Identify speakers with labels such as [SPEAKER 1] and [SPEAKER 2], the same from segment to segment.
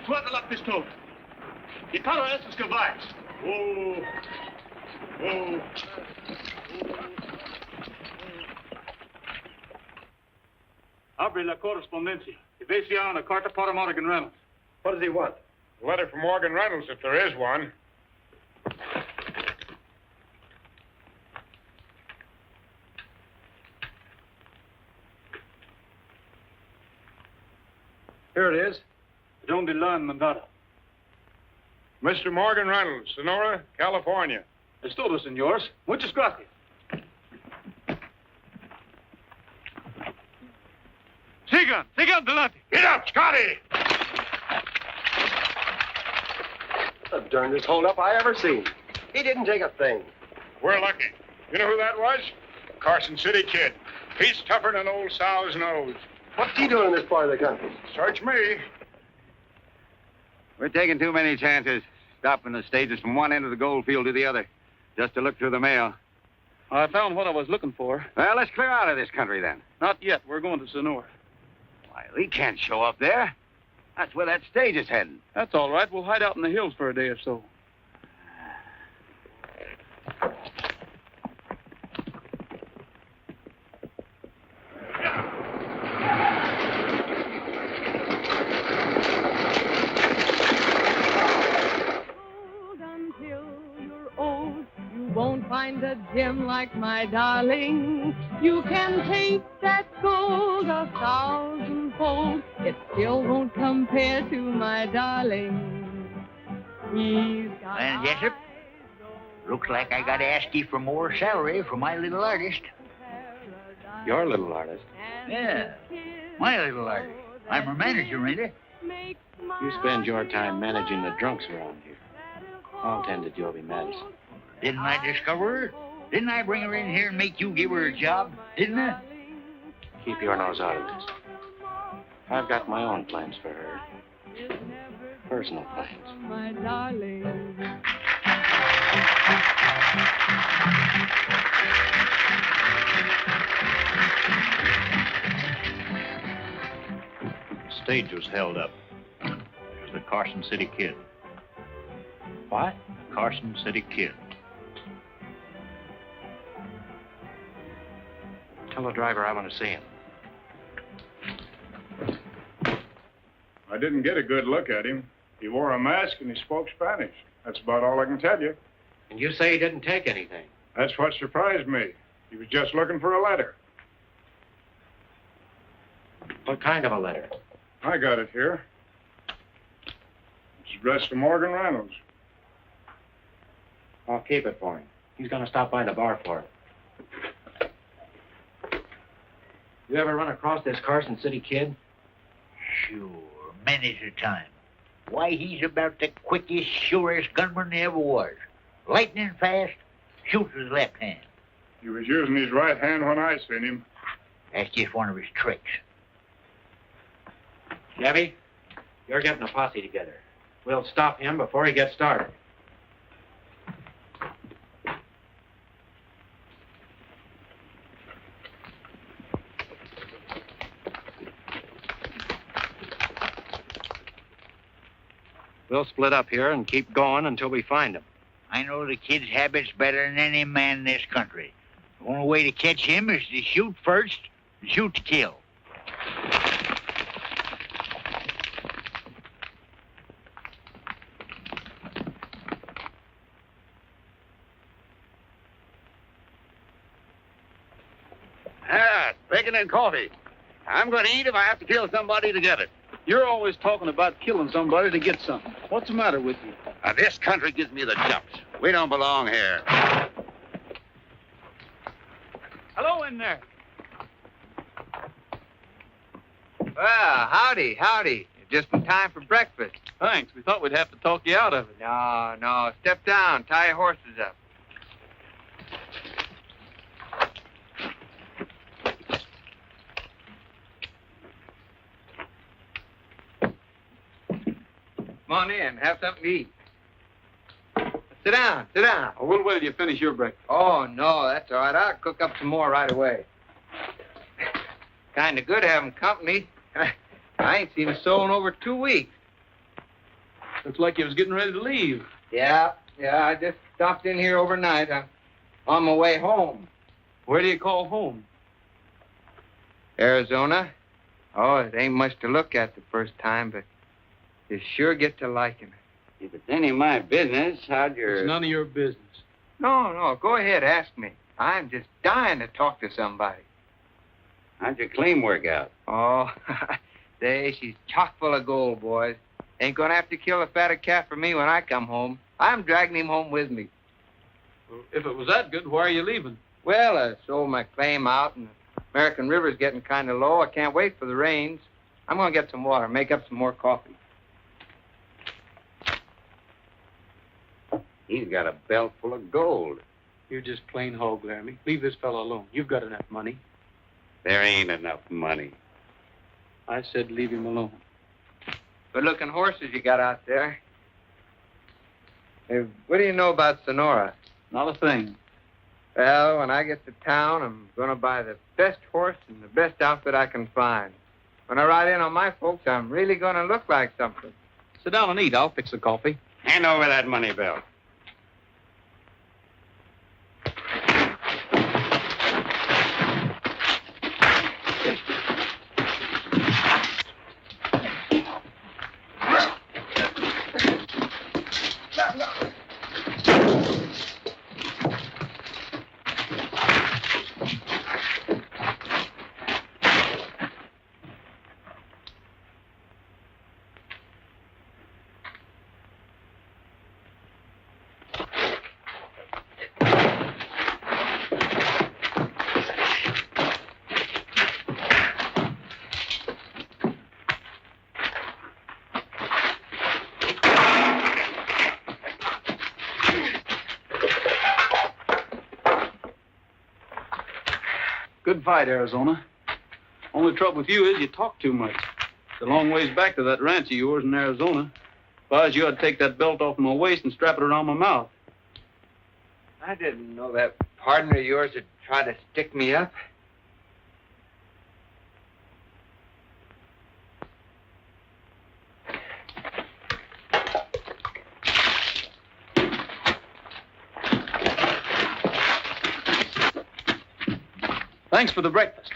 [SPEAKER 1] quando lá pistola. E para esses que vais. Abre la correspondencia. Y ve si hay una carta para Morgan Reynolds.
[SPEAKER 2] What does he want?
[SPEAKER 3] A letter from Morgan Reynolds, if there is one.
[SPEAKER 2] Here it is.
[SPEAKER 1] Donde la mandada.
[SPEAKER 3] Mr. Morgan Reynolds, Sonora, California.
[SPEAKER 1] Es todo, señores. Muchas gracias. Sigan adelante.
[SPEAKER 3] Get up, Scotty!
[SPEAKER 2] The darndest hold-up I ever seen. He didn't take a thing.
[SPEAKER 3] We're lucky. You know who that was? Carson City Kid. He's tougher than old sow's nose.
[SPEAKER 2] What's he doing in this part of the country?
[SPEAKER 3] Search me.
[SPEAKER 4] We're taking too many chances, stopping the stages from one end of the gold field to the other, just to look through the mail.
[SPEAKER 1] I found what I was looking for.
[SPEAKER 4] Well, let's clear out of this country, then.
[SPEAKER 1] Not yet. We're going to Sonora.
[SPEAKER 4] Why, we can't show up there. That's where that stage is heading.
[SPEAKER 1] That's all right. We'll hide out in the hills for a day or so.
[SPEAKER 5] Won't find a gem like my darling. You can take that gold 1,000-fold. It still won't compare to my darling. He's got
[SPEAKER 6] Well, Jessup, looks like I gotta ask you for more salary for my little artist.
[SPEAKER 2] Your little artist?
[SPEAKER 6] Yeah, my little artist. I'm her manager, ain't I?
[SPEAKER 2] You spend your time managing the drunks around here. I'll tend to Joby Madison.
[SPEAKER 6] Didn't I discover her? Didn't I bring her in here and make you give her a job? Didn't I?
[SPEAKER 2] Keep your nose out of this. I've got my own plans for her. Personal plans.
[SPEAKER 5] my darling.
[SPEAKER 7] The stage was held up. It was the Carson City Kid.
[SPEAKER 2] What?
[SPEAKER 7] Carson City Kid.
[SPEAKER 2] Tell the driver I want to see him.
[SPEAKER 3] I didn't get a good look at him. He wore a mask and he spoke Spanish. That's about all I can tell you.
[SPEAKER 2] And you say he didn't take anything?
[SPEAKER 3] That's what surprised me. He was just looking for a letter.
[SPEAKER 2] What kind of a letter?
[SPEAKER 3] I got it here. It's addressed to Morgan Reynolds.
[SPEAKER 2] I'll keep it for him. He's going to stop by the bar for it. You ever run across this Carson City Kid?
[SPEAKER 6] Sure, many's the time. Why, he's about the quickest, surest gunman there ever was. Lightning fast, shoots with his left hand.
[SPEAKER 3] He was using his right hand when I seen him.
[SPEAKER 6] That's just one of his tricks.
[SPEAKER 2] Chevy, you're getting a posse together. We'll stop him before he gets started. We'll split up here and keep going until we find him.
[SPEAKER 6] I know the kid's habits better than any man in this country. The only way to catch him is to shoot first and shoot to kill.
[SPEAKER 4] Bacon and coffee. I'm going to eat if I have to kill somebody to get it.
[SPEAKER 1] You're always talking about killing somebody to get something. What's the matter with you?
[SPEAKER 4] This country gives me the jumps. We don't belong here.
[SPEAKER 1] Hello in there.
[SPEAKER 8] Well, howdy. Just in time for breakfast.
[SPEAKER 1] Thanks. We thought we'd have to talk you out of it.
[SPEAKER 8] No. Step down. Tie your horses up. Come on in. Have something to eat. Sit down.
[SPEAKER 1] Oh, we'll wait till you finish your breakfast.
[SPEAKER 8] Oh, no, that's all right. I'll cook up some more right away. Kind of good having company. I ain't seen a soul in over 2 weeks.
[SPEAKER 1] Looks like you was getting ready to leave.
[SPEAKER 8] Yeah, I just stopped in here overnight. I'm on my way home.
[SPEAKER 1] Where do you call home?
[SPEAKER 8] Arizona. Oh, it ain't much to look at the first time, but you sure get to liking it.
[SPEAKER 4] If it's any of my business, how'd your...
[SPEAKER 1] It's none of your business.
[SPEAKER 8] No, go ahead, ask me. I'm just dying to talk to somebody.
[SPEAKER 4] How'd your claim work out?
[SPEAKER 8] Oh, she's chock full of gold, boys. Ain't gonna have to kill a fatter cat for me when I come home. I'm dragging him home with me.
[SPEAKER 1] Well, if it was that good, why are you leaving?
[SPEAKER 8] Well, I sold my claim out, and the American River's getting kind of low. I can't wait for the rains. I'm gonna get some water, make up some more coffee.
[SPEAKER 4] He's got a belt full of gold.
[SPEAKER 1] You're just plain hog, Laramie. Leave this fellow alone. You've got enough money.
[SPEAKER 4] There ain't enough money.
[SPEAKER 1] I said leave him alone.
[SPEAKER 8] Good-looking horses you got out there. Hey, what do you know about Sonora?
[SPEAKER 1] Not a thing.
[SPEAKER 8] Well, when I get to town, I'm going to buy the best horse and the best outfit I can find. When I ride in on my folks, I'm really going to look like something.
[SPEAKER 1] Sit down and eat. I'll fix the coffee.
[SPEAKER 4] Hand over that money belt.
[SPEAKER 1] Good fight, Arizona. Only trouble with you is you talk too much. It's a long ways back to that ranch of yours in Arizona. If I was you, I'd take that belt off my waist and strap it around my mouth.
[SPEAKER 8] I didn't know that partner of yours would try to stick me up.
[SPEAKER 1] Thanks for the breakfast.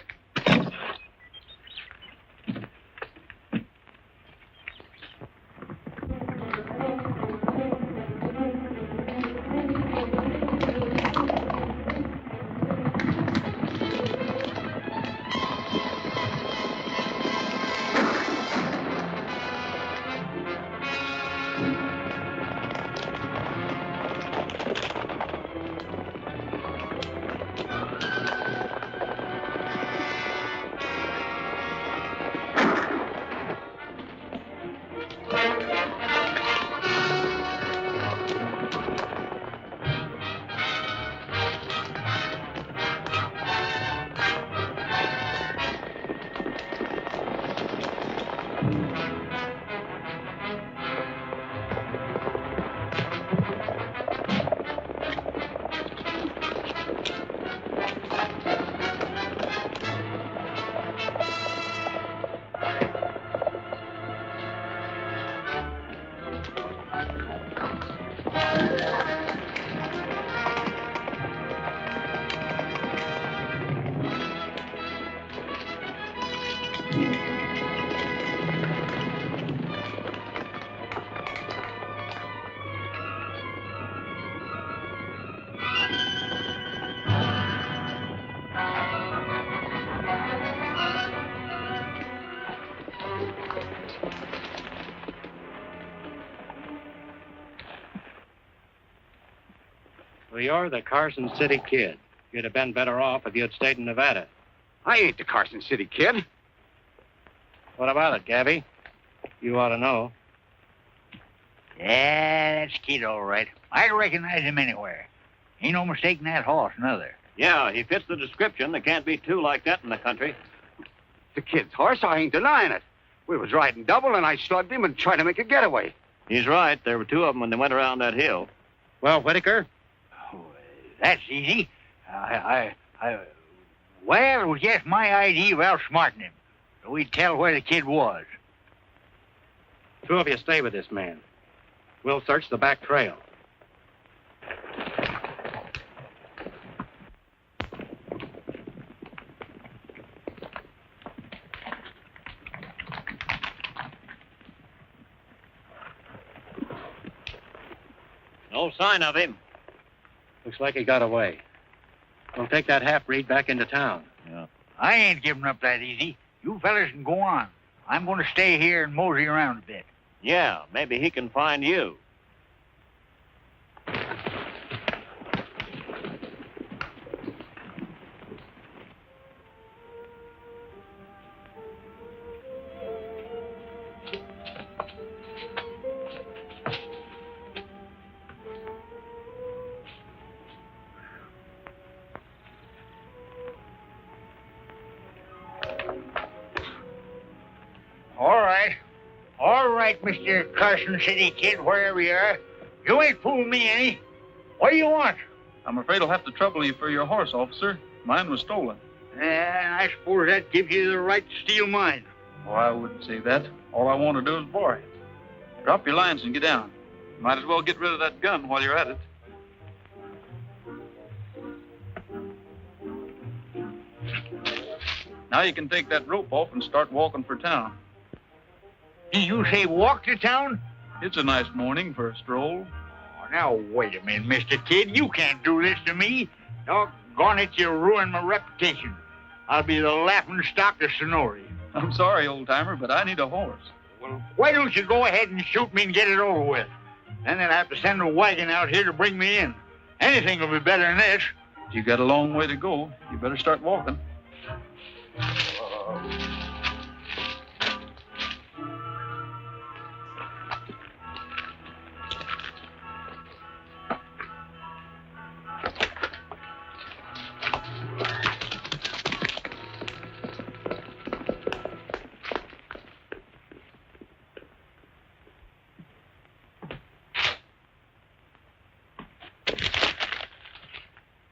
[SPEAKER 2] Well, you're the Carson City kid. You'd have been better off if you'd stayed in Nevada.
[SPEAKER 4] I ain't the Carson City kid.
[SPEAKER 2] What about it, Gabby? You ought to know.
[SPEAKER 6] Yeah, that's Kid, all right. I'd recognize him anywhere. Ain't no mistaking that horse, neither.
[SPEAKER 7] Yeah, he fits the description. There can't be two like that in the country.
[SPEAKER 4] The kid's horse, I ain't denying it. We was riding double, and I slugged him and tried to make a getaway.
[SPEAKER 7] He's right. There were two of them when they went around that hill.
[SPEAKER 2] Well, Whitaker?
[SPEAKER 6] Oh, that's easy. Well, it was just my idea of outsmarting him. So we'd tell where the kid was.
[SPEAKER 2] Two of you stay with this man. We'll search the back trail.
[SPEAKER 7] No sign of him.
[SPEAKER 2] Looks like he got away. We'll take that half-breed back into town.
[SPEAKER 7] Yeah.
[SPEAKER 6] I ain't giving up that easy. You fellas can go on. I'm going to stay here and mosey around a bit.
[SPEAKER 7] Yeah, maybe he can find you.
[SPEAKER 6] All right, Mr. Carson City Kid, wherever you are. You ain't fooling me any. What do you want?
[SPEAKER 1] I'm afraid I'll have to trouble you for your horse, officer. Mine was stolen.
[SPEAKER 6] And I suppose that gives you the right to steal mine.
[SPEAKER 1] Oh, I wouldn't say that. All I want to do is borrow it. Drop your lines and get down. Might as well get rid of that gun while you're at it. Now you can take that rope off and start walking for town.
[SPEAKER 6] Did you say walk to town?
[SPEAKER 1] It's a nice morning for a stroll.
[SPEAKER 6] Oh, now, wait a minute, Mr. Kid. You can't do this to me. Doggone it, you'll ruin my reputation. I'll be the laughing stock of Sonora.
[SPEAKER 1] I'm sorry, old-timer, but I need a horse.
[SPEAKER 6] Well, why don't you go ahead and shoot me and get it over with? Then they'll have to send a wagon out here to bring me in. Anything will be better than this.
[SPEAKER 1] You got a long way to go. You better start walking.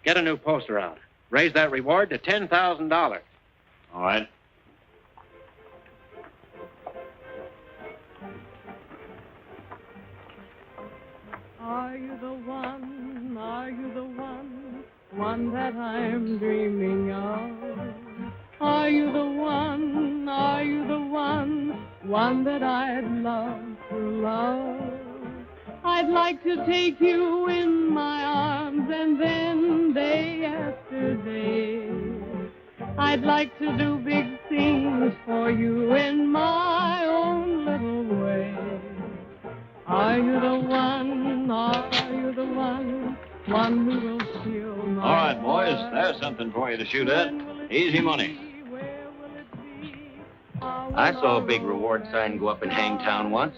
[SPEAKER 2] Get a new poster out. Raise that reward to $10,000.
[SPEAKER 7] All right.
[SPEAKER 5] Are you the one? Are you the one? One that I'm dreaming of? Are you the one? Are you the one? One that I'd love to love? I'd like to take you in my arms and then day after day I'd like to do big things for you in my own little way. Are you the one? Are you the one? One who will steal my
[SPEAKER 7] All right, boys.
[SPEAKER 5] heart?
[SPEAKER 7] There's something for you to shoot at. Easy money.
[SPEAKER 5] Where will it be? How
[SPEAKER 2] I
[SPEAKER 5] will
[SPEAKER 2] saw a
[SPEAKER 5] I
[SPEAKER 2] big
[SPEAKER 5] know
[SPEAKER 2] reward sign go up in
[SPEAKER 5] where
[SPEAKER 2] Hangtown once.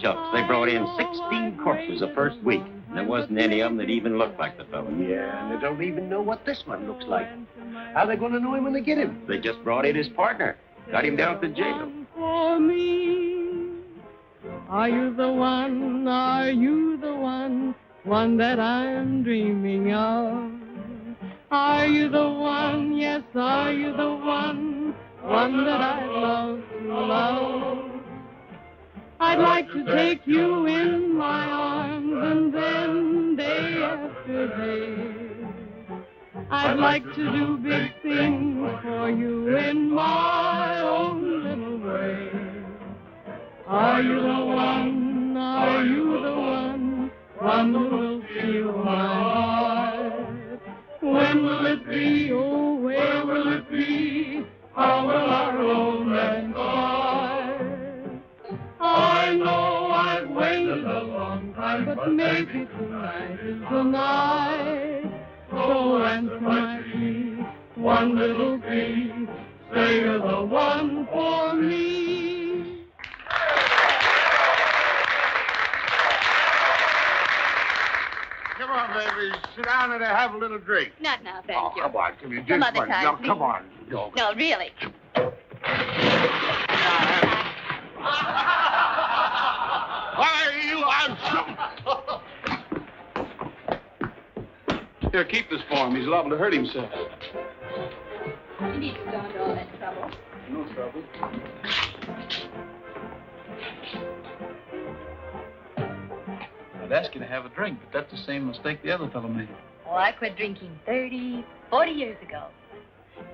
[SPEAKER 2] Shucks, they brought in 16 corpses the first week. And there wasn't any of them that even looked like the fellow.
[SPEAKER 9] Yeah, and they don't even know what this one looks like. How are they going to know him when they get him?
[SPEAKER 2] They just brought in his partner. Got him down to jail.
[SPEAKER 5] For me, are you the one? Are you the one? One that I'm dreaming of? Are you the one? Yes, are you the one? One that I love to love? I'd like to take you in my arms and then day after day I'd like to do big things for you in my own little way. Are you the one? Are you the one? One who will steal my heart? When will it be? Oh, where will it be? How will our romance start? I know I've waited a long time, but maybe tonight is the night. So answer my plea, one little plea, say you're the one for me.
[SPEAKER 3] Come on, baby. Sit down and have a little drink.
[SPEAKER 10] Not now, thank you.
[SPEAKER 3] Come on, give me just
[SPEAKER 10] Some other
[SPEAKER 3] one.
[SPEAKER 10] time,
[SPEAKER 3] No,
[SPEAKER 10] please.
[SPEAKER 3] come on. No.
[SPEAKER 10] No, really.
[SPEAKER 3] Why, you are
[SPEAKER 1] Here, keep this for him. He's liable to hurt himself.
[SPEAKER 10] You need to go into all that trouble.
[SPEAKER 1] No trouble. I'd ask you to have a drink, but that's the same mistake the other fellow made.
[SPEAKER 10] Oh, I quit drinking 30, 40 years ago.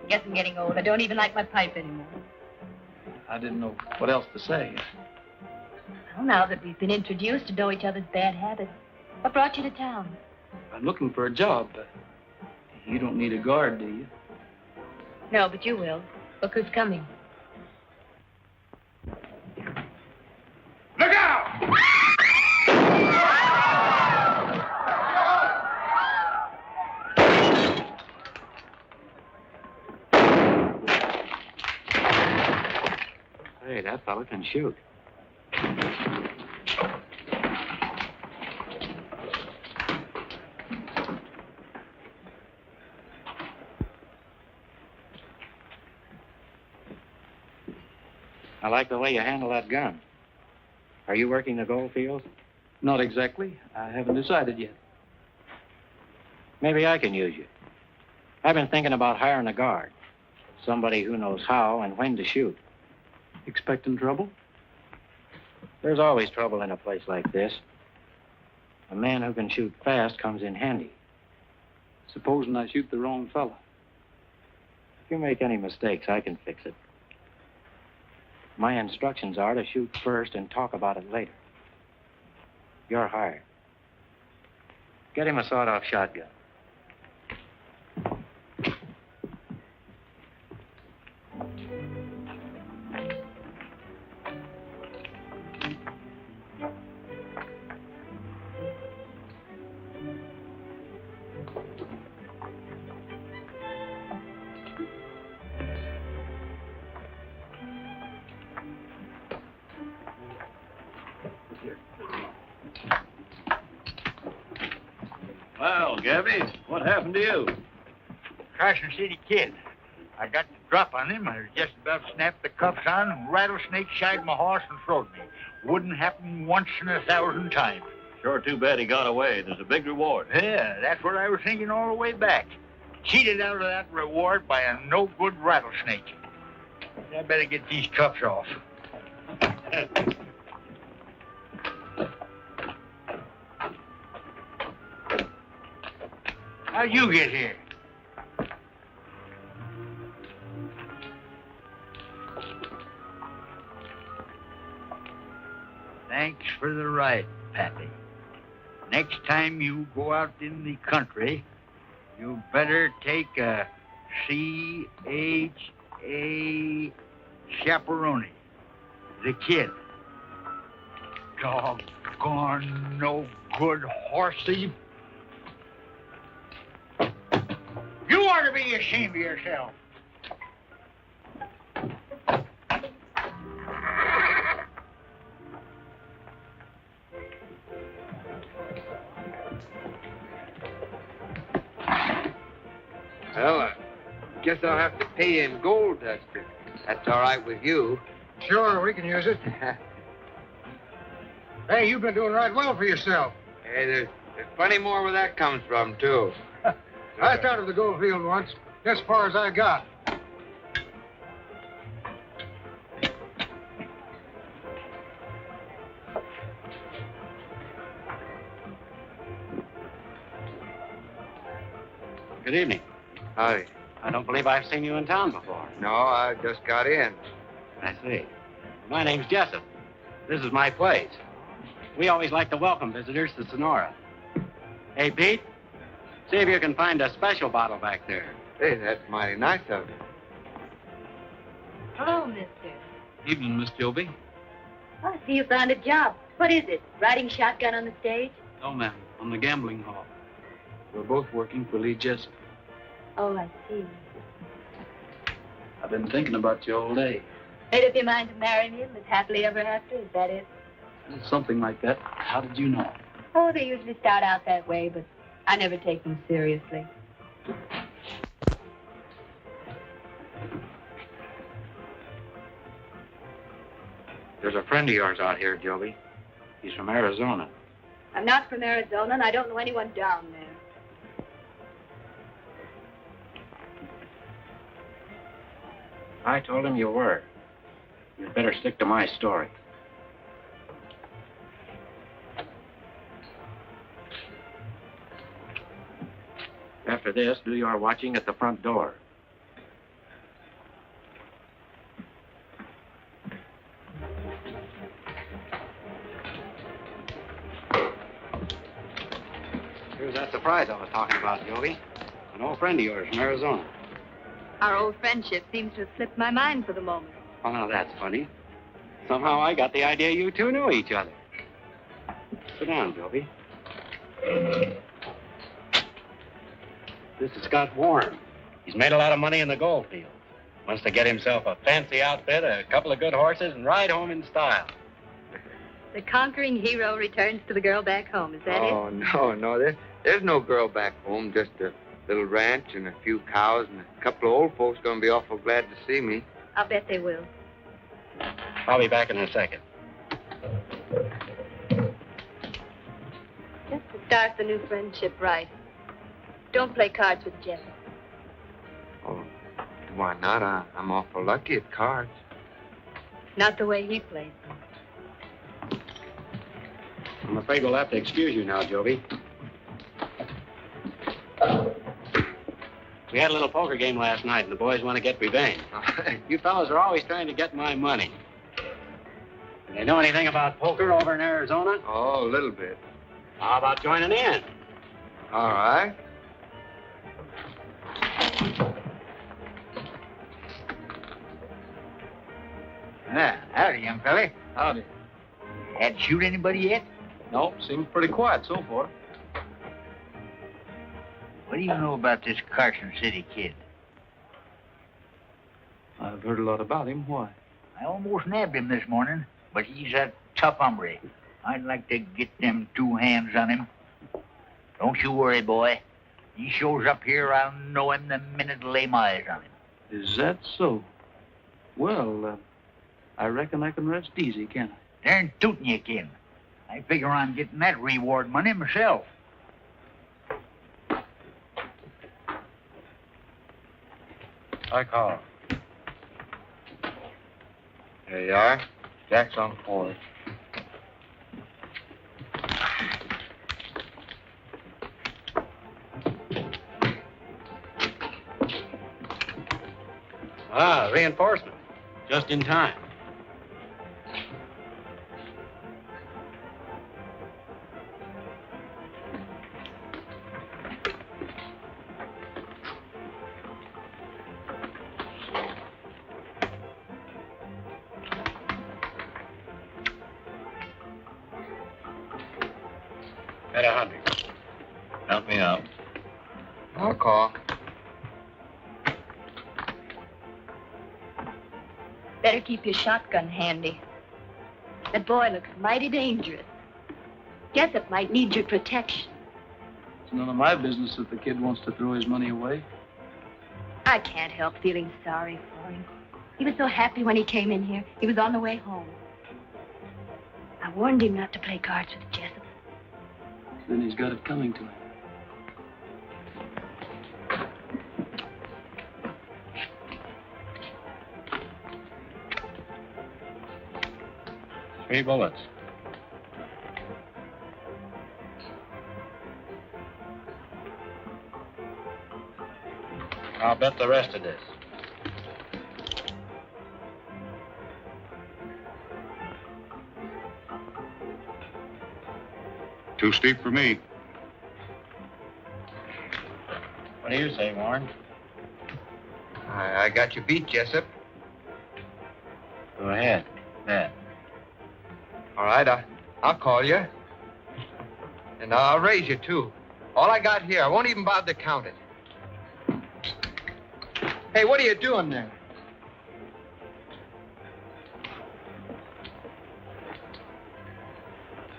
[SPEAKER 10] Guess I'm getting old. I don't even like my pipe anymore.
[SPEAKER 1] I didn't know what else to say.
[SPEAKER 10] Well, now that we've been introduced to know each other's bad habits, what brought you to town?
[SPEAKER 1] I'm looking for a job. You don't need a guard, do you?
[SPEAKER 10] No, but you will. Look who's coming.
[SPEAKER 3] Look out!
[SPEAKER 2] Hey, that fella can shoot. I like the way you handle that gun. Are you working the gold fields?
[SPEAKER 1] Not exactly. I haven't decided yet.
[SPEAKER 2] Maybe I can use you. I've been thinking about hiring a guard. Somebody who knows how and when to shoot.
[SPEAKER 1] Expecting trouble?
[SPEAKER 2] There's always trouble in a place like this. A man who can shoot fast comes in handy.
[SPEAKER 1] Supposing I shoot the wrong fella.
[SPEAKER 2] If you make any mistakes, I can fix it. My instructions are to shoot first and talk about it later. You're hired. Get him a sawed-off shotgun.
[SPEAKER 7] Well, Gabby, what happened to you?
[SPEAKER 6] Carson City Kid. I got the drop on him. I was just about to snap the cuffs on, and rattlesnake shied my horse and throwed me. Wouldn't happen once in 1,000 times.
[SPEAKER 7] Sure too bad he got away. There's a big reward.
[SPEAKER 6] Yeah, that's what I was thinking all the way back. Cheated out of that reward by a no-good rattlesnake. I better get these cuffs off. How'd you get here? Thanks for the ride, Pappy. Next time you go out in the country, you better take a C-H-A chaperone. The kid. Doggone no good horse thief. You ought to be ashamed of yourself.
[SPEAKER 8] Well, I guess I'll have to pay you in gold dust if that's all right with you.
[SPEAKER 9] Sure, we can use it. Hey, you've been doing right well for yourself.
[SPEAKER 8] Hey, there's plenty more where that comes from, too.
[SPEAKER 9] I started the gold field once, as far as I got.
[SPEAKER 2] Good evening.
[SPEAKER 8] Howdy.
[SPEAKER 2] I don't believe I've seen you in town before.
[SPEAKER 8] No, I just got in.
[SPEAKER 2] I see. My name's Jessup. This is my place. We always like to welcome visitors to Sonora. Hey, Pete, see if you can find a special bottle back there.
[SPEAKER 8] Hey, that's mighty nice of you.
[SPEAKER 10] Hello, mister.
[SPEAKER 1] Evening, Miss Joby.
[SPEAKER 10] Oh, I see you found a job. What is it? Riding shotgun on the stage?
[SPEAKER 1] No, ma'am. On the gambling hall. We're both working for Lee Jessup.
[SPEAKER 10] Oh, I see.
[SPEAKER 1] I've been thinking about you all day.
[SPEAKER 10] Made up your mind to marry me and live happily ever after? Is that it?
[SPEAKER 1] Something like that. How did you know?
[SPEAKER 10] Oh, they usually start out that way, but I never take them seriously.
[SPEAKER 2] There's a friend of yours out here, Joby. He's from Arizona.
[SPEAKER 10] I'm not from Arizona, and I don't know anyone down there.
[SPEAKER 2] I told him you were. You'd better stick to my story. After this, do your watching at the front door. Here's that surprise I was talking about, Joey. An old friend of yours from Arizona.
[SPEAKER 10] Our old friendship seems to have slipped my mind for the moment.
[SPEAKER 2] Oh, now that's funny. Somehow I got the idea you two knew each other. Sit down, Joby. This is Scott Warren. He's made a lot of money in the gold field. Wants to get himself a fancy outfit, a couple of good horses, and ride home in style.
[SPEAKER 10] The conquering hero returns to the girl back home. Is that it?
[SPEAKER 8] Oh, no. There's no girl back home. Just a little ranch and a few cows, and a couple of old folks going to be awful glad to see me.
[SPEAKER 10] I'll bet they will.
[SPEAKER 2] I'll be back in a second.
[SPEAKER 10] Just to start the new friendship right. Don't play cards with Jeff.
[SPEAKER 8] Oh, why not? I'm awful lucky at cards.
[SPEAKER 10] Not the way he plays them.
[SPEAKER 2] I'm afraid we'll have to excuse you now, Joby. We had a little poker game last night, and the boys want to get revenge. You fellas are always trying to get my money. Do you know anything about poker over in Arizona?
[SPEAKER 8] Oh, a little bit.
[SPEAKER 2] How about joining in?
[SPEAKER 8] All right.
[SPEAKER 6] Howdy, young fella.
[SPEAKER 1] Howdy.
[SPEAKER 6] Had to shoot anybody yet?
[SPEAKER 1] Nope, seems pretty quiet so far.
[SPEAKER 6] What do you know about this Carson City kid?
[SPEAKER 1] I've heard a lot about him. Why?
[SPEAKER 6] I almost nabbed him this morning, but he's a tough hombre. I'd like to get them two hands on him. Don't you worry, boy. He shows up here, I'll know him the minute I lay my eyes on him.
[SPEAKER 1] Is that so? Well, I reckon I can rest easy, can't I?
[SPEAKER 6] Darn tootin' you can. I figure on getting that reward money myself.
[SPEAKER 2] I call.
[SPEAKER 8] There you are. Jack's on board.
[SPEAKER 2] Ah, reinforcement. Just in time. Bet 100.
[SPEAKER 7] Count me out.
[SPEAKER 8] I'll call.
[SPEAKER 10] Better keep your shotgun handy. That boy looks mighty dangerous. Jessup might need your protection.
[SPEAKER 1] It's none of my business if the kid wants to throw his money away.
[SPEAKER 10] I can't help feeling sorry for him. He was so happy when he came in here. He was on the way home. I warned him not to play cards with Jessup.
[SPEAKER 1] Then he's got it coming to him.
[SPEAKER 2] Three bullets. I'll bet the rest of this.
[SPEAKER 3] Too steep for me.
[SPEAKER 2] What do you say, Warren?
[SPEAKER 8] I got you beat, Jessup.
[SPEAKER 2] Go ahead. Bet.
[SPEAKER 8] All right, I'll call you. And I'll raise you, too. All I got here, I won't even bother to count it. Hey, what are you doing there?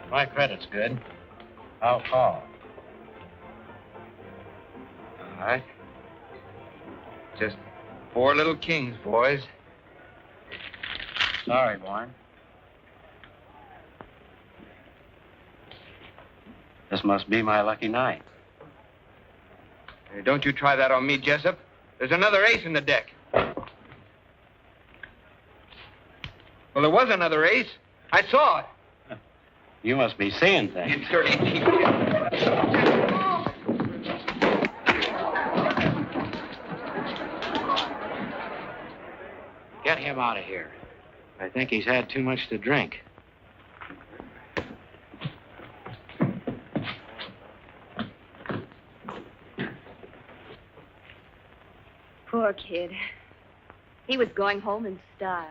[SPEAKER 2] My credit's good. I'll call.
[SPEAKER 8] All right. Just 4 little kings, boys.
[SPEAKER 2] Sorry, Warren. This must be my lucky night.
[SPEAKER 8] Hey, don't you try that on me, Jessup. There's another ace in the deck. Well, there was another ace. I saw it.
[SPEAKER 2] You must be seeing things.
[SPEAKER 8] You dirty cheap.
[SPEAKER 2] Get him out of here. I think he's had too much to drink.
[SPEAKER 10] Poor kid. He was going home in style.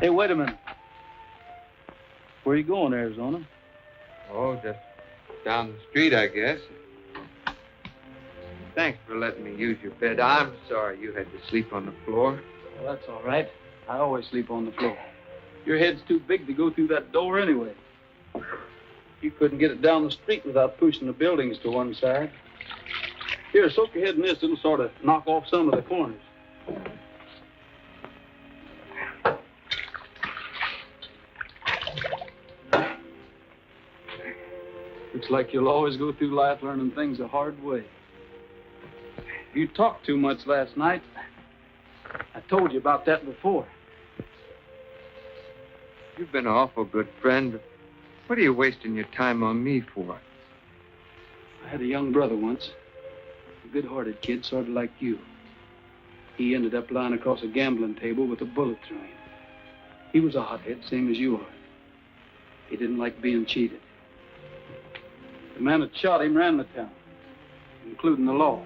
[SPEAKER 1] Hey, wait a minute. Where you going, Arizona?
[SPEAKER 8] Oh, just down the street, I guess. Thanks for letting me use your bed. I'm sorry you had to sleep on the floor.
[SPEAKER 1] Well, that's all right. I always sleep on the floor. Your head's too big to go through that door anyway. You couldn't get it down the street without pushing the buildings to one side. Here, soak your head in this. It'll sort of knock off some of the corners. Looks like you'll always go through life learning things the hard way. You talked too much last night. I told you about that before.
[SPEAKER 8] You've been an awful good friend, but what are you wasting your time on me for?
[SPEAKER 1] I had a young brother once. A good-hearted kid, sort of like you. He ended up lying across a gambling table with a bullet through him. He was a hothead, same as you are. He didn't like being cheated. The man that shot him ran the town, including the law.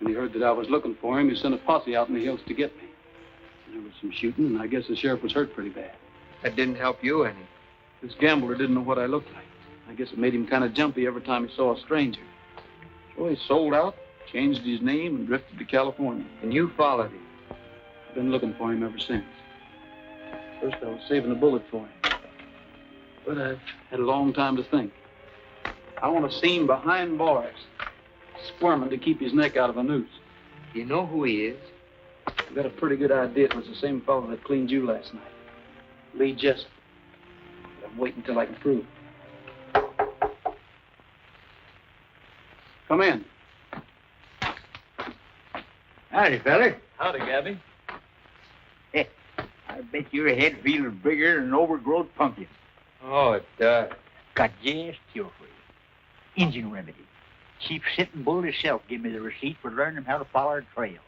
[SPEAKER 1] When he heard that I was looking for him, he sent a posse out in the hills to get me. There was some shooting, and I guess the sheriff was hurt pretty bad.
[SPEAKER 8] That didn't help you any.
[SPEAKER 1] This gambler didn't know what I looked like. I guess it made him kind of jumpy every time he saw a stranger. So he sold out, changed his name, and drifted to California.
[SPEAKER 8] And you followed him?
[SPEAKER 1] I've been looking for him ever since. First, I was saving a bullet for him. But I've had a long time to think. I want to see him behind bars, squirming to keep his neck out of a noose.
[SPEAKER 8] You know who he is?
[SPEAKER 1] I've got a pretty good idea it was the same fellow that cleaned you last night. Lee Jessup. But I'm waiting until I can prove it. Come in.
[SPEAKER 6] Howdy, fella.
[SPEAKER 1] Howdy, Gabby.
[SPEAKER 6] I bet your head feels bigger than an overgrowth pumpkin.
[SPEAKER 8] Oh, it does.
[SPEAKER 6] Got just cure for you. Engine remedy. Chief Sitting Bull himself gave me the receipt for learning how to follow a trail.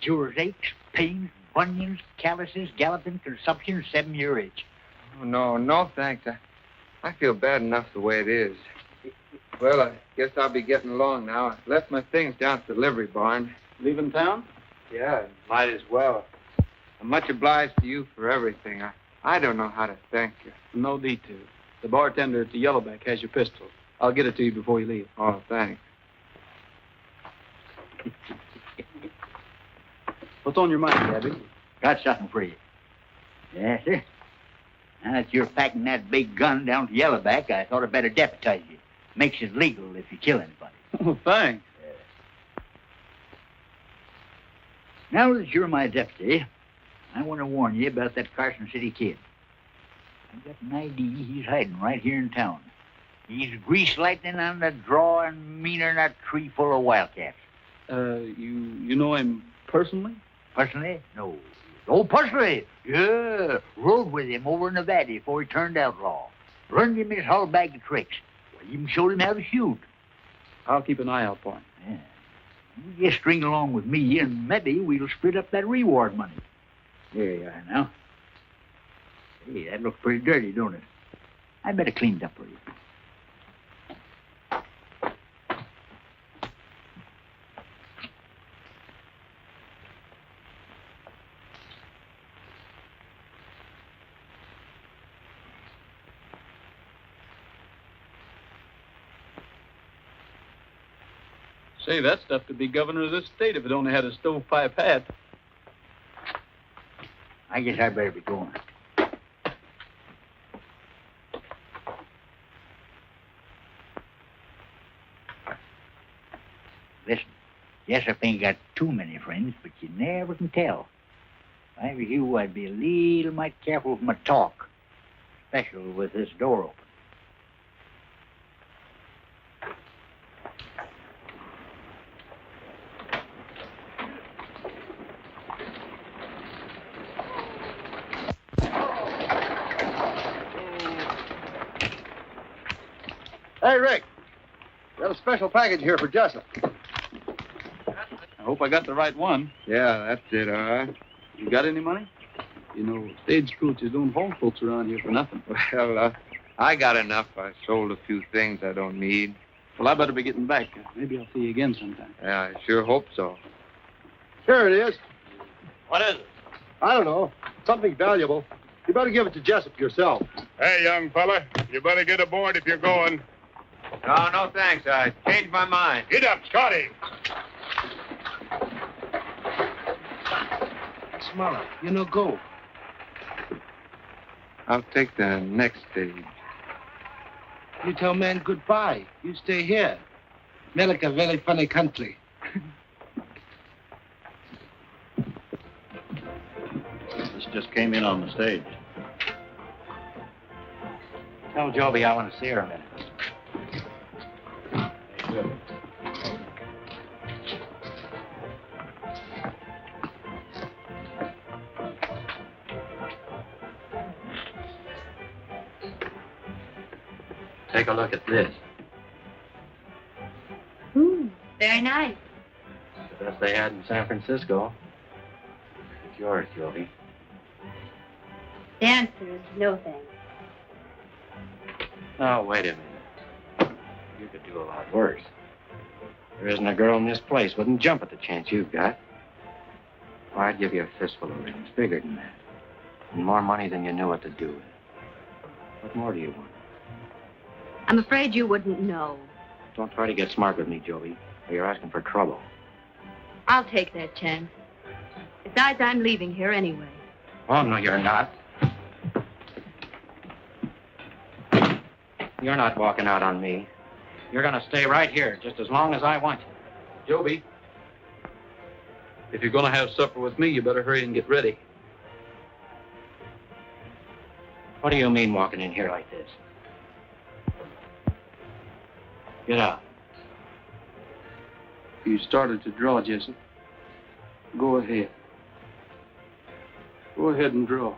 [SPEAKER 6] Cures aches, pains, bunions, calluses, galloping, consumption, 7-year itch.
[SPEAKER 8] Oh, no, thanks. I feel bad enough the way it is. Well, I guess I'll be getting along now. I left my things down at the livery barn.
[SPEAKER 1] Leaving town?
[SPEAKER 8] Yeah, might as well. I'm much obliged to you for everything. I don't know how to thank you.
[SPEAKER 1] No need to. The bartender at the Yellowback has your pistol. I'll get it to you before you leave.
[SPEAKER 8] Oh, thanks.
[SPEAKER 1] What's on your mind, Gabby?
[SPEAKER 6] Got something for you. Yes, sir. Now that you're packing that big gun down to Yellowback, I thought I'd better deputize you. Makes it legal if you kill anybody.
[SPEAKER 1] Oh, thanks.
[SPEAKER 6] Now that you're my deputy, I want to warn you about that Carson City kid. I've got an idea he's hiding right here in town. He's grease lightning on the draw and meaner than a tree full of wildcats.
[SPEAKER 1] You know him personally?
[SPEAKER 6] Personally? No. Oh, personally? Yeah. Rode with him over in Nevada before he turned outlaw. Learned him his whole bag of tricks. Well, even showed him how to shoot.
[SPEAKER 1] I'll keep an eye out for him.
[SPEAKER 6] Yeah. You just string along with me, and maybe we'll split up that reward money. There you are now. Hey, that looks pretty dirty, don't it? I better clean it up for you.
[SPEAKER 1] Say, that stuff could be governor of this state if it only had a stovepipe hat.
[SPEAKER 6] I guess I better be going. Listen, Jessup ain't got too many friends, but you never can tell. If I were you, I'd be a little mite careful with my talk, especially with this door open.
[SPEAKER 9] Hey, Rick. Got a special package here for Jessup.
[SPEAKER 1] I hope I got the right one.
[SPEAKER 8] Yeah, that's it, all right.
[SPEAKER 1] You got any money? You know, stagecoaches don't hold folks around here for nothing.
[SPEAKER 8] Well, I got enough. I sold a few things I don't need.
[SPEAKER 1] Well, I better be getting back. Maybe I'll see you again sometime.
[SPEAKER 8] Yeah, I sure hope so.
[SPEAKER 9] Here it is.
[SPEAKER 6] What is it?
[SPEAKER 9] I don't know. Something valuable. You better give it to Jessup yourself.
[SPEAKER 3] Hey, young fella, you better get aboard if you're going.
[SPEAKER 8] No, thanks. I changed my mind.
[SPEAKER 3] Get up, Scotty.
[SPEAKER 9] Smaller. You know, go.
[SPEAKER 8] I'll take the next stage.
[SPEAKER 9] You tell man goodbye. You stay here. America, very funny country.
[SPEAKER 7] This just came in on the stage.
[SPEAKER 2] Tell Joby I want to see her a minute. Take a look at this.
[SPEAKER 10] Ooh, very nice.
[SPEAKER 2] The best they had in San Francisco. It's yours, Joby.
[SPEAKER 10] Dancers, no thanks.
[SPEAKER 2] Oh, wait a minute. You could do a lot worse. There isn't a girl in this place wouldn't jump at the chance you've got. Or I'd give you a fistful of rings, bigger than that. And more money than you knew what to do with. What more do you want?
[SPEAKER 10] I'm afraid you wouldn't know.
[SPEAKER 2] Don't try to get smart with me, Joby, or you're asking for trouble.
[SPEAKER 10] I'll take that chance. Besides, I'm leaving here anyway.
[SPEAKER 2] Oh, no, you're not. You're not walking out on me. You're going to stay right here just as long as I want you.
[SPEAKER 1] Joby, if you're going to have supper with me, you better hurry and get ready.
[SPEAKER 2] What do you mean walking in here like this? Get out.
[SPEAKER 1] You started to draw, Jessup. Go ahead. Go ahead and draw.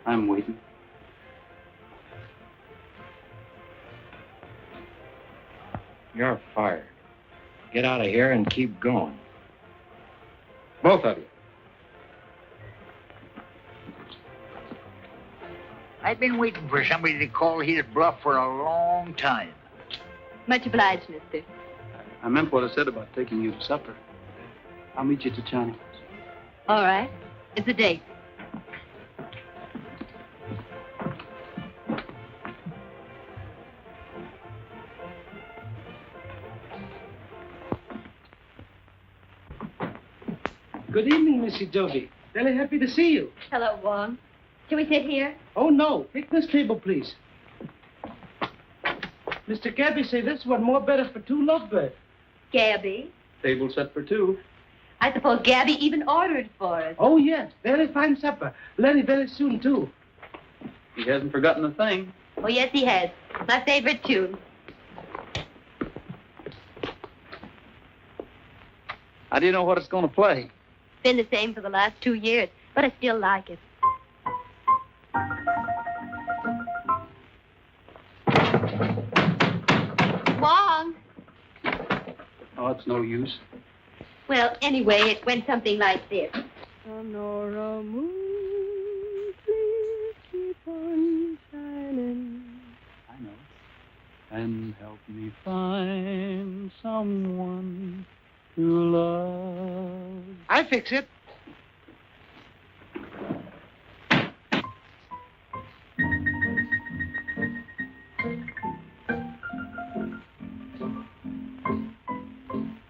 [SPEAKER 1] I'm waiting.
[SPEAKER 2] You're fired. Get out of here and keep going.
[SPEAKER 9] Both of you.
[SPEAKER 6] I've been waiting for somebody to call his bluff for a long time.
[SPEAKER 10] Much obliged, mister.
[SPEAKER 1] I meant what I said about taking you to supper. I'll meet you at the Chinese.
[SPEAKER 10] All right. It's a date.
[SPEAKER 9] Good evening, Missy Joby. Very happy to see you.
[SPEAKER 10] Hello, Wong. Shall we sit here?
[SPEAKER 9] Oh, no. Take this table, please. Mr. Gabby say this one more better for two lovebirds.
[SPEAKER 10] Gabby?
[SPEAKER 1] Table set for two.
[SPEAKER 10] I suppose Gabby even ordered for us.
[SPEAKER 9] Oh, yes. Very fine supper. Lenny very soon, too.
[SPEAKER 1] He hasn't forgotten a thing.
[SPEAKER 10] Oh, yes, he has. My favorite tune.
[SPEAKER 1] How do you know what it's going to play?
[SPEAKER 10] It's been the same for the last 2 years, but I still like it. Wong!
[SPEAKER 1] Oh, it's no use.
[SPEAKER 10] Well, anyway, it went something like this.
[SPEAKER 5] Sonora moon, please keep on shining.
[SPEAKER 1] I know. And help me find someone to love.
[SPEAKER 9] I fix it.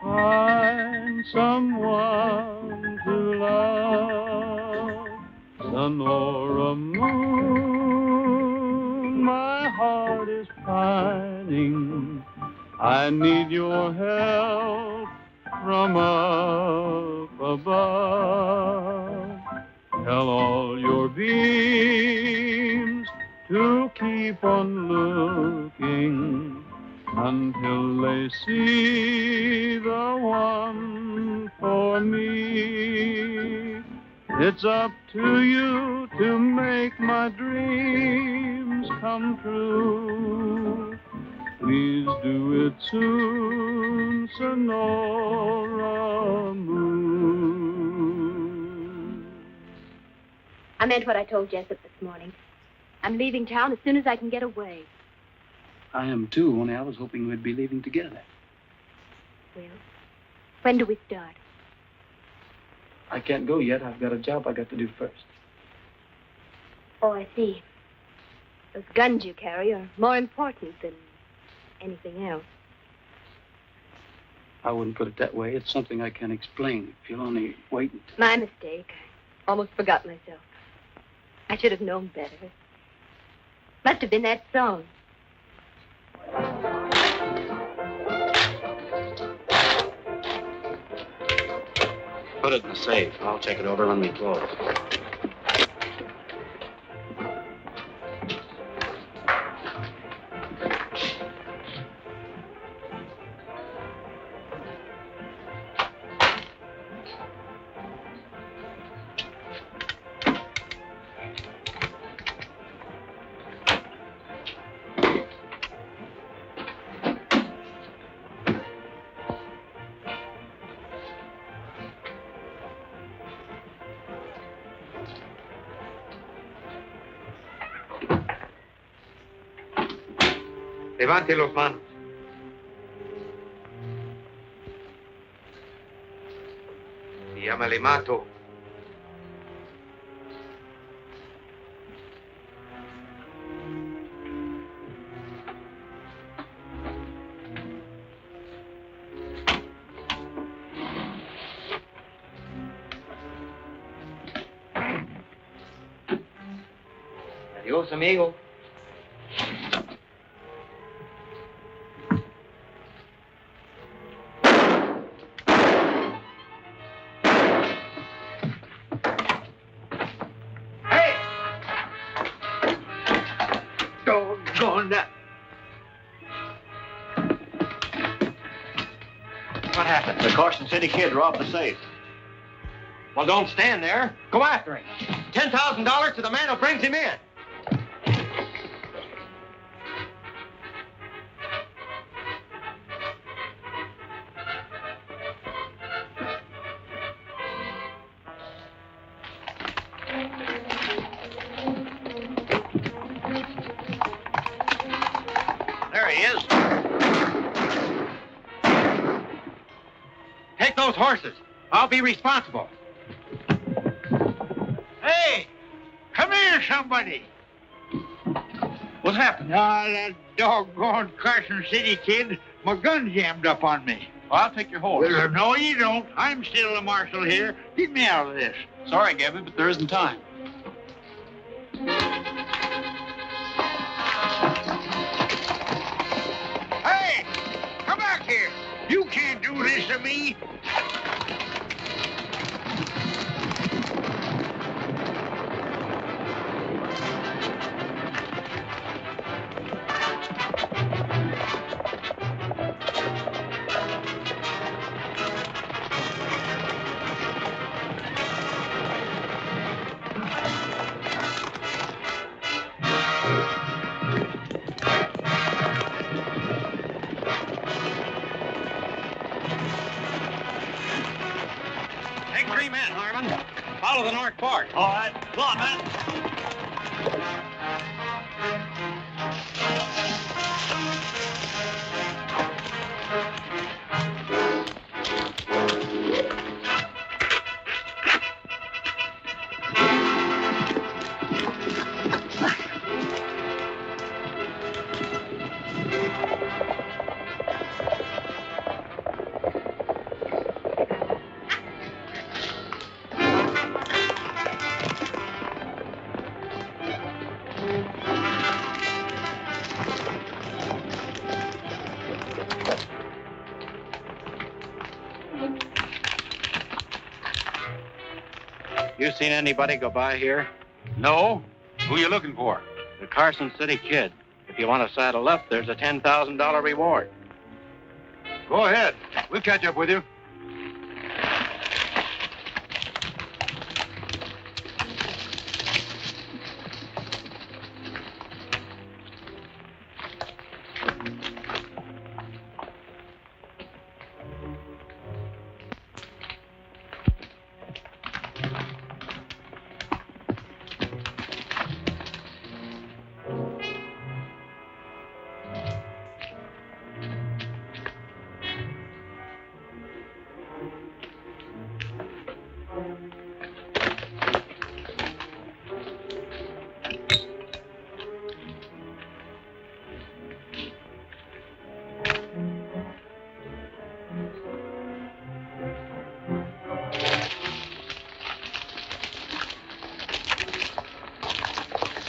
[SPEAKER 1] Find someone to love. Sonora moon, my heart is pining. I need your help
[SPEAKER 11] from up above. Tell all your beams to keep on looking until they see the one for me. It's up to you to make my dreams come true. Please do it soon, Sonora Moon.
[SPEAKER 10] I meant what I told Jessup this morning. I'm leaving town as soon as I can get away.
[SPEAKER 1] I am too, only I was hoping we'd be leaving together.
[SPEAKER 10] Well, when do we start?
[SPEAKER 1] I can't go yet. I've got a job I got to do first.
[SPEAKER 10] Oh, I see. Those guns you carry are more important than anything else.
[SPEAKER 1] I wouldn't put it that way. It's something I can't explain. If you'll only wait until...
[SPEAKER 10] My mistake. I almost forgot myself. I should have known better. Must have been that song.
[SPEAKER 2] Put it in the safe. I'll take it over when we close.
[SPEAKER 8] Levante los manos. Si llama le mato. Adiós, amigo.
[SPEAKER 7] What happened? The Carson City kid robbed the safe.
[SPEAKER 2] Well, don't stand there. Go after him. $10,000 to the man who brings him in.
[SPEAKER 7] There he is.
[SPEAKER 2] Take those horses. I'll be responsible.
[SPEAKER 6] Hey, come here, somebody.
[SPEAKER 2] What happened?
[SPEAKER 6] That doggone Carson City kid, my gun jammed up on me.
[SPEAKER 7] Well, I'll take your horse.
[SPEAKER 6] Well, no, you don't. I'm still the marshal here. Get me out of this.
[SPEAKER 7] Sorry, Gabby, but there isn't time.
[SPEAKER 6] Hey, come back here. You can't do this to me.
[SPEAKER 2] Take 3 men, Harmon. Follow the north port.
[SPEAKER 6] All right. Go on, man.
[SPEAKER 2] You seen anybody go by here?
[SPEAKER 4] No. Who you looking for?
[SPEAKER 2] The Carson City Kid. If you want to saddle up, there's a $10,000 reward.
[SPEAKER 4] Go ahead. We'll catch up with you.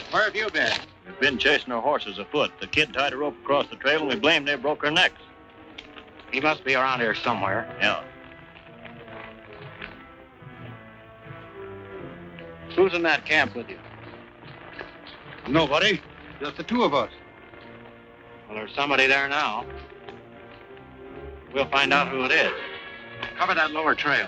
[SPEAKER 4] Where have you been?
[SPEAKER 7] We've been chasing our horses afoot. The kid tied a rope across the trail, and we blamed they broke our necks.
[SPEAKER 2] He must be around here somewhere.
[SPEAKER 7] Yeah.
[SPEAKER 2] Who's in that camp with you?
[SPEAKER 4] Nobody. Just the two of us.
[SPEAKER 2] Well, there's somebody there now. We'll find out who it is. Cover that lower trail.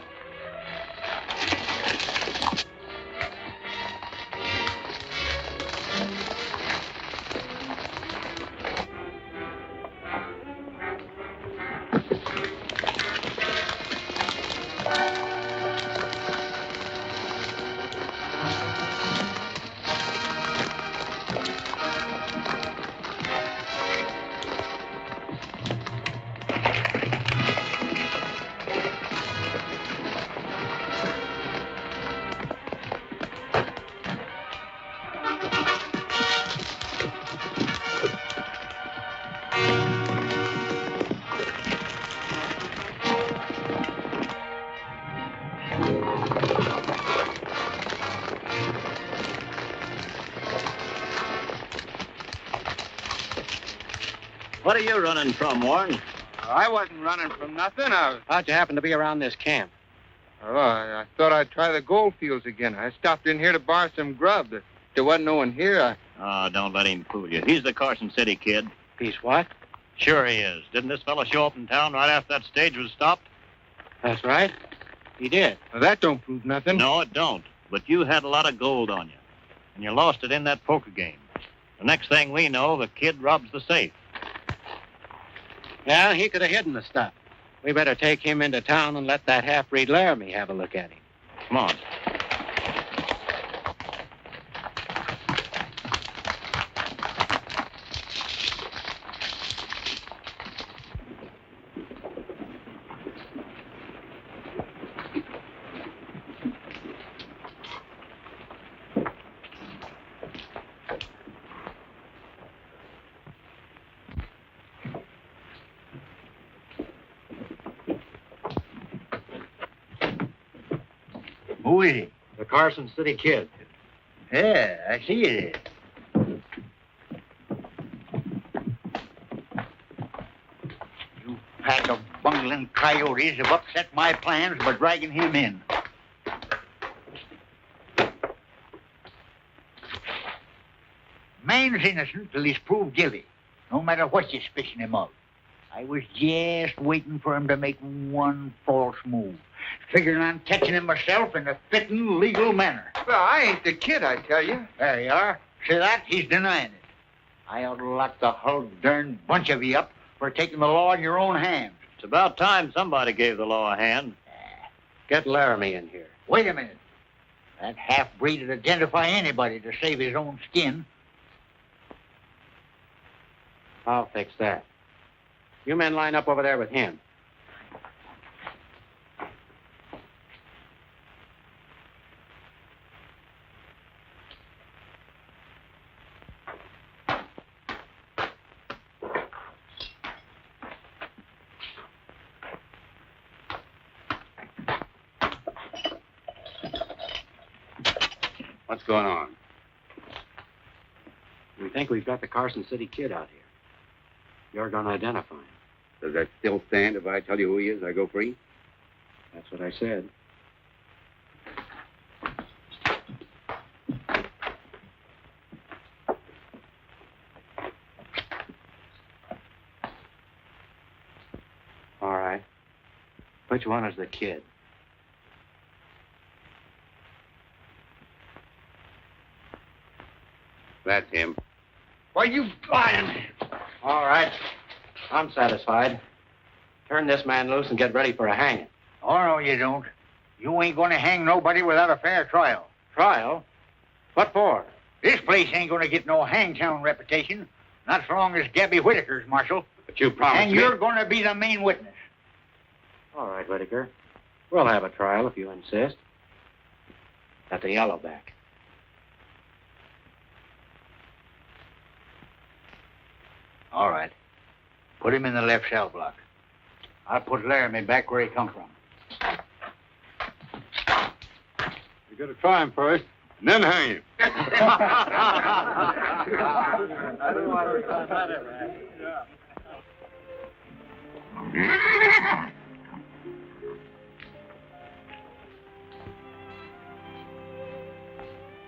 [SPEAKER 7] What are you running from, Warren?
[SPEAKER 8] I wasn't running from nothing.
[SPEAKER 2] How'd you happen to be around this camp?
[SPEAKER 8] I thought I'd try the gold fields again. I stopped in here to borrow some grub. There wasn't no one here.
[SPEAKER 7] Don't let him fool you. He's the Carson City Kid.
[SPEAKER 2] He's what?
[SPEAKER 7] Sure he is. Didn't this fellow show up in town right after that stage was stopped?
[SPEAKER 2] That's right. He did.
[SPEAKER 8] Well, that don't prove nothing.
[SPEAKER 7] No, it don't. But you had a lot of gold on you. And you lost it in that poker game. The next thing we know, the kid robs the safe.
[SPEAKER 2] Yeah, he could have hidden the stuff. We better take him into town and let that half-breed Laramie have a look at him.
[SPEAKER 7] Come on.
[SPEAKER 6] Who is he?
[SPEAKER 2] The Carson City Kid.
[SPEAKER 6] Yeah, I see it is. You pack of bungling coyotes have upset my plans by dragging him in. Man's innocent till he's proved guilty, no matter what you suspicion him of. I was just waiting for him to make one false move, figuring on catching him myself in a fitting, legal manner.
[SPEAKER 8] Well, I ain't the kid, I tell you.
[SPEAKER 6] There you are. See that? He's denying it. I ought to lock the whole darn bunch of you up for taking the law in your own hands.
[SPEAKER 7] It's about time somebody gave the law a hand.
[SPEAKER 2] Get Laramie in here.
[SPEAKER 6] Wait a minute. That half-breed would identify anybody to save his own skin.
[SPEAKER 2] I'll fix that. You men line up over there with him.
[SPEAKER 4] What's going on?
[SPEAKER 2] We think we've got the Carson City Kid out here. You're going to identify him.
[SPEAKER 4] Does that still stand if I tell you who he is, I go free?
[SPEAKER 2] That's what I said. Which one is the kid?
[SPEAKER 4] That's him.
[SPEAKER 2] Why, you lying! All right. I'm satisfied. Turn this man loose and get ready for a hanging.
[SPEAKER 6] Oh, no, you don't. You ain't gonna hang nobody without a fair trial.
[SPEAKER 2] Trial? What for?
[SPEAKER 6] This place ain't gonna get no hangtown reputation, not so long as Gabby Whitaker's marshal.
[SPEAKER 4] But you promised
[SPEAKER 6] And
[SPEAKER 4] me.
[SPEAKER 6] you're gonna be the main witness.
[SPEAKER 2] All right, Whitaker. We'll have a trial if you insist. At the Yellowback.
[SPEAKER 6] All right. Put him in the left cell block. I'll put Laramie back where he come from.
[SPEAKER 3] You gotta try him first, and then hang him.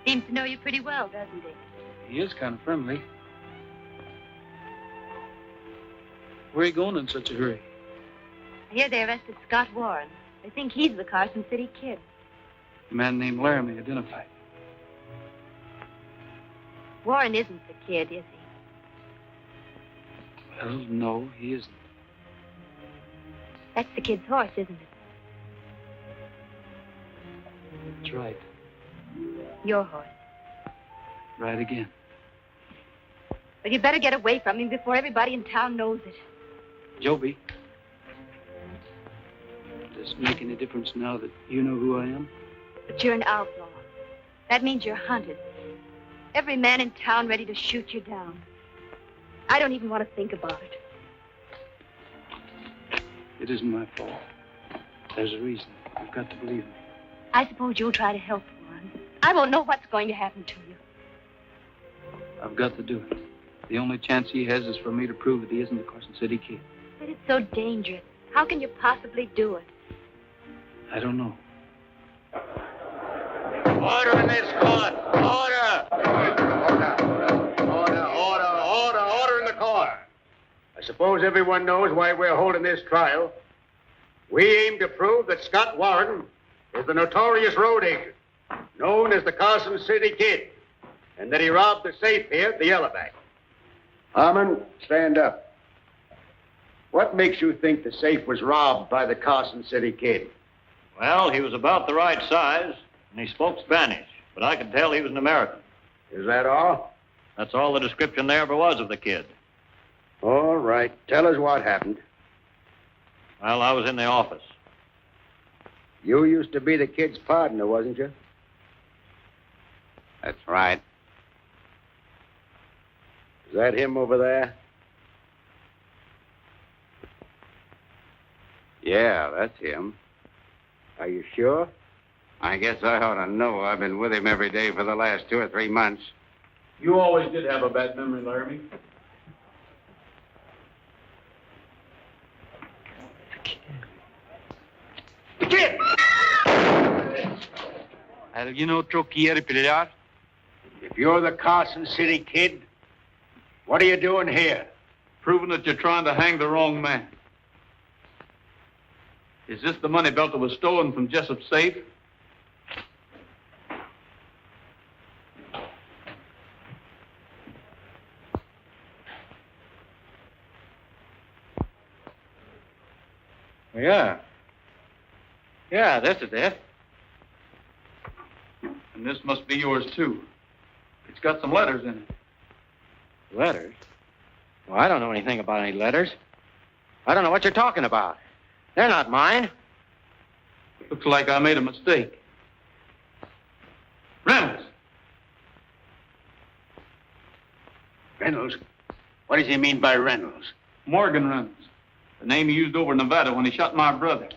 [SPEAKER 10] Seems to know you pretty well, doesn't he?
[SPEAKER 1] He is kind of friendly. Where are you going in such a hurry?
[SPEAKER 10] I hear they arrested Scott Warren. They think he's the Carson City Kid.
[SPEAKER 1] A man named Laramie identified.
[SPEAKER 10] Warren isn't the kid, is he?
[SPEAKER 1] Well, no, he isn't.
[SPEAKER 10] That's the kid's horse, isn't it?
[SPEAKER 1] That's right.
[SPEAKER 10] Your horse.
[SPEAKER 1] Right again.
[SPEAKER 10] Well, you better get away from him before everybody in town knows it.
[SPEAKER 1] Joby, does it make any difference now that you know who I am?
[SPEAKER 10] But you're an outlaw. That means you're hunted. Every man in town ready to shoot you down. I don't even want to think about it.
[SPEAKER 1] It isn't my fault. There's a reason. You've got to believe me.
[SPEAKER 10] I suppose you'll try to help Warren. I won't know what's going to happen to you.
[SPEAKER 1] I've got to do it. The only chance he has is for me to prove that he isn't the Carson City Kid.
[SPEAKER 10] But it's so dangerous. How can you possibly do it?
[SPEAKER 1] I don't know.
[SPEAKER 7] Order in this court! Order!
[SPEAKER 6] Order in the court. I suppose everyone knows why we're holding this trial. We aim to prove that Scott Warren is the notorious road agent, known as the Carson City Kid, and that he robbed the safe here at the Yellowback.
[SPEAKER 12] Harmon, stand up. What makes you think the safe was robbed by the Carson City Kid?
[SPEAKER 7] Well, he was about the right size, and he spoke Spanish, but I could tell he was an American.
[SPEAKER 12] Is that all?
[SPEAKER 7] That's all the description there ever was of the kid.
[SPEAKER 12] All right. Tell us what happened.
[SPEAKER 7] Well, I was in the office.
[SPEAKER 12] You used to be the kid's partner, wasn't you?
[SPEAKER 4] That's right.
[SPEAKER 12] Is that him over there?
[SPEAKER 4] Yeah, that's him.
[SPEAKER 12] Are you sure?
[SPEAKER 4] I guess I ought to know. I've been with him every day for the last 2 or 3 months.
[SPEAKER 1] You always did have a bad memory, Laramie.
[SPEAKER 6] The kid!
[SPEAKER 8] ¿Alguien otro quiere pelear?
[SPEAKER 6] If you're the Carson City Kid, what are you doing here?
[SPEAKER 1] Proving that you're trying to hang the wrong man. Is this the money belt that was stolen from Jessup's safe?
[SPEAKER 2] Yeah. Yeah, this is it.
[SPEAKER 1] And this must be yours, too. It's got some letters in it.
[SPEAKER 2] Letters? Well, I don't know anything about any letters. I don't know what you're talking about. They're not mine.
[SPEAKER 1] Looks like I made a mistake. Reynolds!
[SPEAKER 6] Reynolds? What does he mean by Reynolds?
[SPEAKER 1] Morgan Reynolds. The name he used over in Nevada when he shot my brother.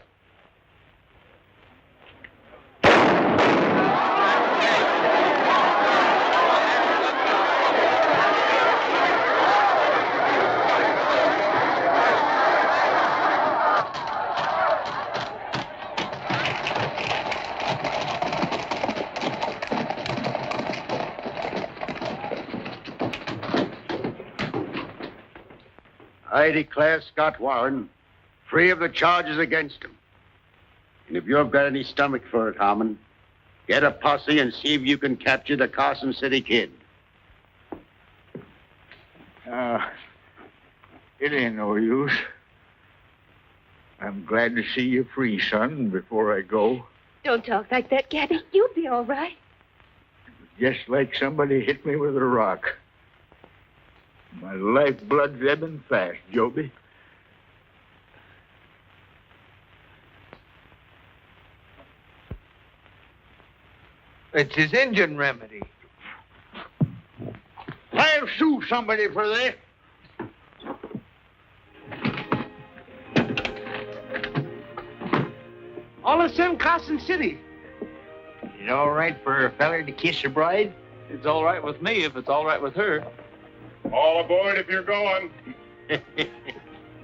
[SPEAKER 6] I declare Scott Warren free of the charges against him.
[SPEAKER 12] And if you've got any stomach for it, Harmon, get a posse and see if you can capture the Carson City Kid.
[SPEAKER 6] It ain't no use. I'm glad to see you free, son, before I go.
[SPEAKER 10] Don't talk like that, Gabby. You'll be all right.
[SPEAKER 6] Just like somebody hit me with a rock. My lifeblood's ebbing fast, Joby.
[SPEAKER 8] It's his engine remedy.
[SPEAKER 6] I'll sue somebody for this.
[SPEAKER 9] All the same Carson City.
[SPEAKER 6] Is it all right for a feller to kiss a bride?
[SPEAKER 13] It's all right with me if it's all right with her.
[SPEAKER 3] All aboard if you're going.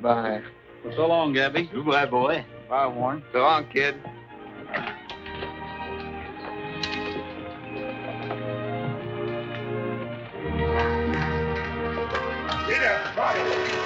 [SPEAKER 8] Bye.
[SPEAKER 13] Well, so long, Gabby.
[SPEAKER 6] Goodbye, boy.
[SPEAKER 13] Bye, Warren.
[SPEAKER 8] So long, kid.
[SPEAKER 3] Get up, buddy.